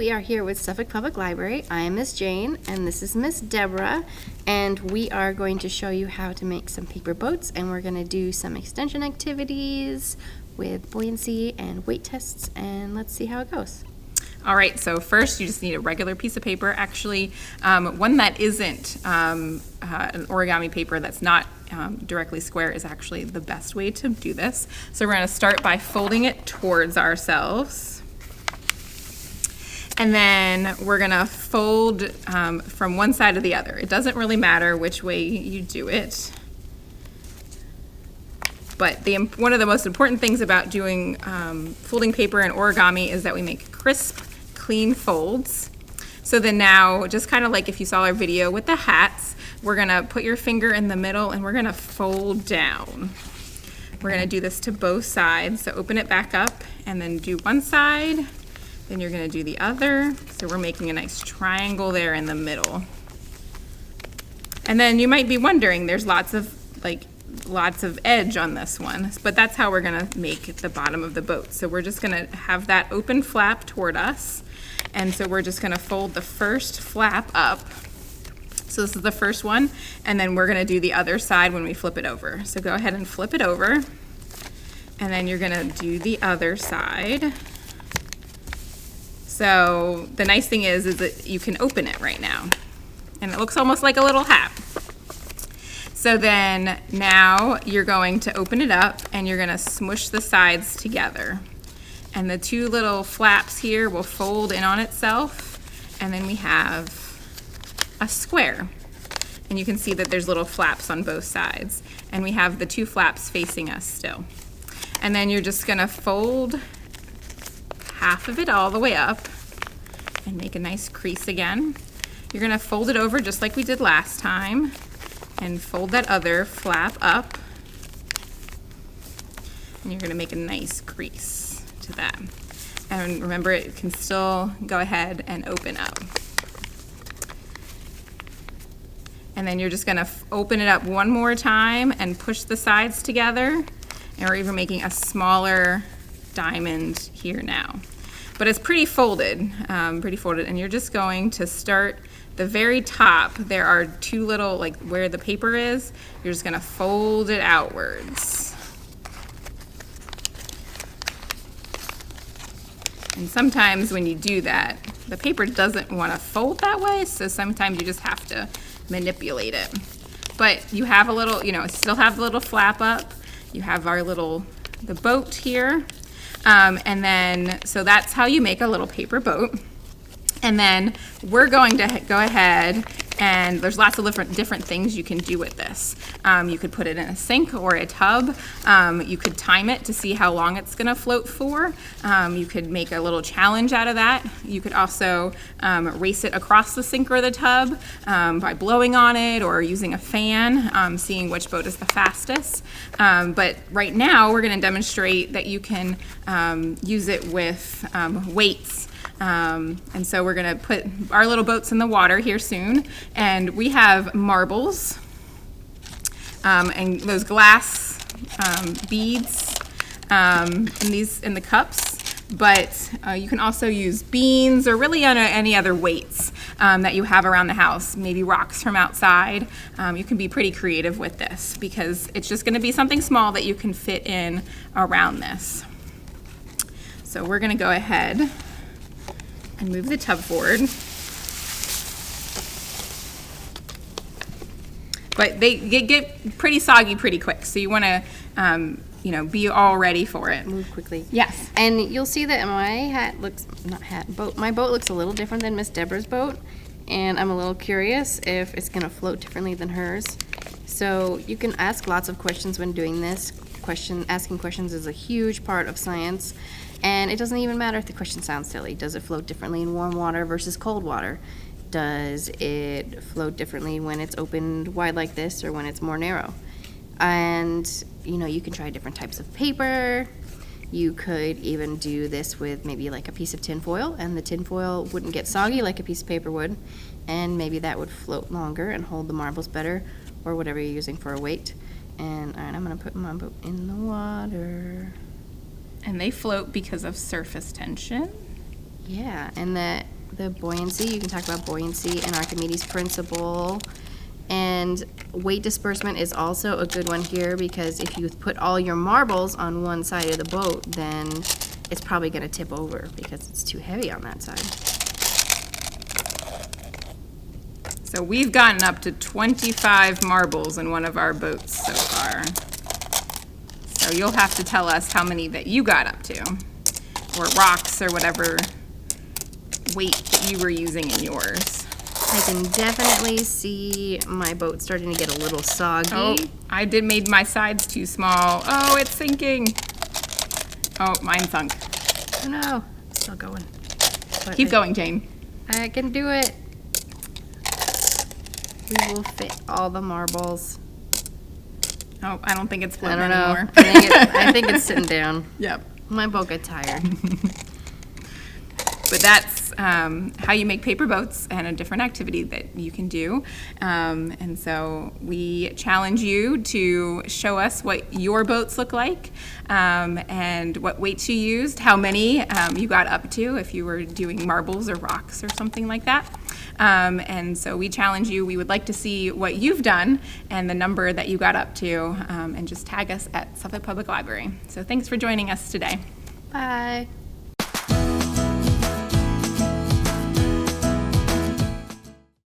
we are here with Suffolk Public Library. I am Miss Jane, and this is Miss Deborah, and we are going to show you how to make some paper boats, and we're going to do some extension activities with buoyancy and weight tests, and let's see how it goes. All right, so first you just need a regular piece of paper, actually one that isn't an origami paper that's not directly square is actually the best way to do this. So we're going to start by folding it towards ourselves, and then we're going to fold from one side to the other. It doesn't really matter which way you do it. But one of the most important things about doing folding paper and origami is that we make crisp, clean folds. So then now, just kind of like if you saw our video with the hats, we're gonna put your finger in the middle and we're gonna fold down. We're gonna do this to both sides. So open it back up and then do one side, then you're gonna do the other. So we're making a nice triangle there in the middle. And then you might be wondering, there's lots of edge on this one, but that's how we're gonna make the bottom of the boat. So we're just gonna have that open flap toward us, and so we're just gonna fold the first flap up. So this is the first one, and then we're gonna do the other side when we flip it over. So go ahead and flip it over, and then you're gonna do the other side. So the nice thing is that you can open it right now, and it looks almost like a little hat. So then now you're going to open it up and you're gonna smush the sides together. And the two little flaps here will fold in on itself, and then we have a square. And you can see that there's little flaps on both sides. And we have the two flaps facing us still. And then you're just gonna fold half of it all the way up and make a nice crease again. You're gonna fold it over just like we did last time, and fold that other flap up, and you're gonna make a nice crease to that. And remember, it can still go ahead and open up. And then you're just gonna open it up one more time and push the sides together, and we're even making a smaller diamond here now. But it's pretty folded, and you're just going to start the very top. There are two little, like where the paper is, you're just gonna fold it outwards. And sometimes when you do that, the paper doesn't wanna fold that way, so sometimes you just have to manipulate it. But you have a little, still have the little flap up. You have the boat here. And then, so that's how you make a little paper boat. And then we're going to go ahead, and there's lots of different things you can do with this. You could put it in a sink or a tub. You could time it to see how long it's gonna float for. You could make a little challenge out of that. You could also race it across the sink or the tub by blowing on it or using a fan, seeing which boat is the fastest. But right now we're gonna demonstrate that you can use it with weights. And so we're gonna put our little boats in the water here soon, and we have marbles and those glass beads in the cups, but you can also use beans or really any other weights that you have around the house, maybe rocks from outside. You can be pretty creative with this because it's just gonna be something small that you can fit in around this. So we're gonna go ahead and move the tub forward. But they get pretty soggy pretty quick, so you want to, be all ready for it. Move quickly. Yes. And you'll see that my boat looks a little different than Miss Deborah's boat, and I'm a little curious if it's gonna float differently than hers. So you can ask lots of questions when doing this. Asking questions is a huge part of science. And it doesn't even matter if the question sounds silly. Does it float differently in warm water versus cold water? Does it float differently when it's opened wide like this or when it's more narrow? And, you can try different types of paper. You could even do this with maybe like a piece of tin foil, and the tin foil wouldn't get soggy like a piece of paper would, and maybe that would float longer and hold the marbles better, or whatever you're using for a weight. And all right, I'm gonna put my boat in the water. And they float because of surface tension. Yeah, and that the buoyancy. You can talk about buoyancy and Archimedes' principle. And weight disbursement is also a good one here, because if you put all your marbles on one side of the boat, then it's probably going to tip over because it's too heavy on that side. So we've gotten up to 25 marbles in one of our boats so far. So you'll have to tell us how many that you got up to, or rocks, or whatever weight that you were using in yours. I can definitely see my boat starting to get a little soggy. Oh, I did made my sides too small. Oh, it's sinking. Oh, mine sunk. Oh no, it's still going. But Keep going, Jane. I can do it. We will fit all the marbles. Oh, I don't think it's I floating don't know. anymore. I think it's sitting down. Yep. My boat got tired. But that's how you make paper boats, and a different activity that you can do. And so we challenge you to show us what your boats look like, and what weights you used, how many you got up to if you were doing marbles or rocks or something like that. And so we challenge you. We would like to see what you've done and the number that you got up to, and just tag us at Suffolk Public Library. So thanks for joining us today. Bye.